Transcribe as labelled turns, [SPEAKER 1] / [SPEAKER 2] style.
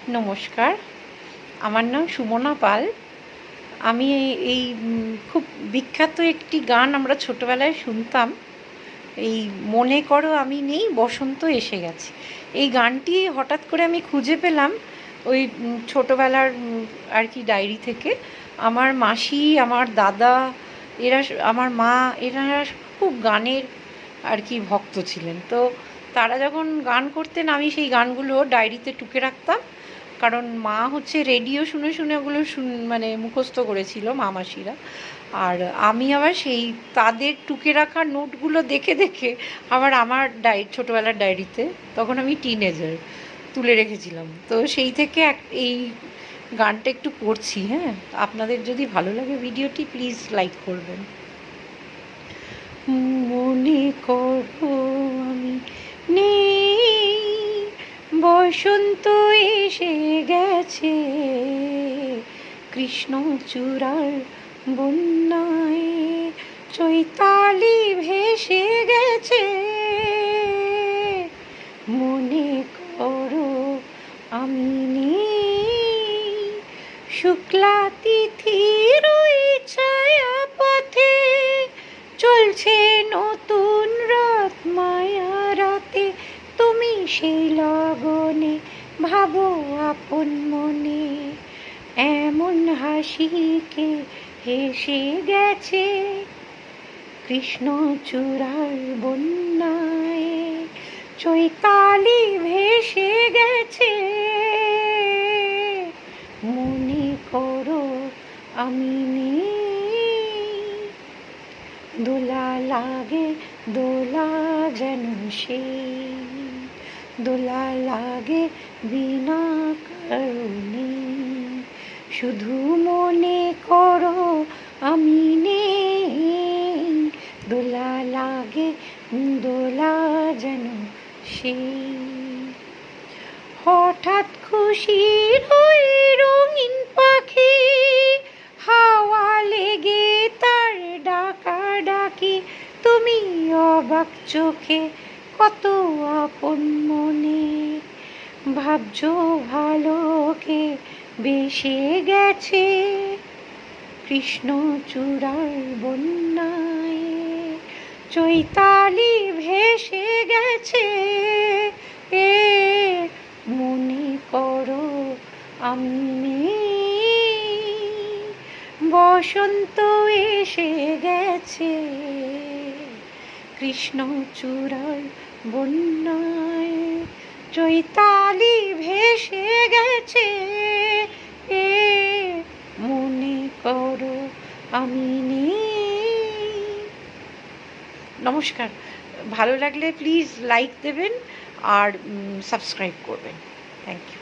[SPEAKER 1] নমস্কার, আমার নাম সুমনা পাল। আমি এই খুব বিখ্যাত একটি গান আমরা ছোটোবেলায় শুনতাম, এই মনে করো আমি নেই বসন্ত এসে গেছে। এই গানটি হঠাৎ করে আমি খুঁজে পেলাম ওই ছোটোবেলার আর কি ডায়েরি থেকে। আমার মাসি, আমার দাদা, এরা, আমার মা, এরা খুব গানের আর কি ভক্ত ছিলেন। তো তারা যখন গান করতেন আমি সেই গানগুলো ডায়েরিতে টুকে রাখতাম, কারণ মা হচ্ছে রেডিও শুনে শুনে ওগুলো মানে মুখস্থ করেছিল মা মাসিরা। আর আমি আবার সেই তাদের টুকে রাখা নোটগুলো দেখে দেখে আবার আমার ছোটোবেলার ডায়েরিতে, তখন আমি টিনেজার, তুলে রেখেছিলাম। তো সেই থেকে এই গানটা একটু করছি। হ্যাঁ, আপনাদের যদি ভালো লাগে ভিডিওটি প্লিজ লাইক করবেন। মনে করো আমি নেই, বসন্ত এসে গেছে, কৃষ্ণচূড়ার বন্যায় চৈতালি ভেসে গেছে। মনে করো আমি নেই, শুক্লা তিথির ওই ছায়া পথে চলছে নতুন রাত, মায়া রাতে তুমি সেই লগনে ভাবো আপন মনে, এমন হাসিকে হেসে গেছে কৃষ্ণচূড়ার বন্যায় চৈতালি ভেসে গেছে। মনে করো আমি নেই, দোলা লাগে দোলা যেন সেই, দোলা লাগে বিনা কারণে, শুধু মনে করো আমি নেই, দোলা লাগে দোলা যেন সেই। হঠাৎ খুশির ওই রঙিন পাখি, হাওয়া লেগে তার ডাকা ডাকি, তুমি অবাক চোখে কত আপন মনে ভাবছো ভালোকে বেসে গেছে কৃষ্ণচূড়ার বন্যায় চৈতালি ভেসে গেছে। মনে করো আমি নেই, বসন্ত এসে গেছে, কৃষ্ণচূড়ার বন্যায় চৈতালি ভেসে গেছে। মনে করো আমি নেই। নমস্কার, ভালো লাগলে প্লিজ লাইক দেবেন আর সাবস্ক্রাইব করবেন। Thank you.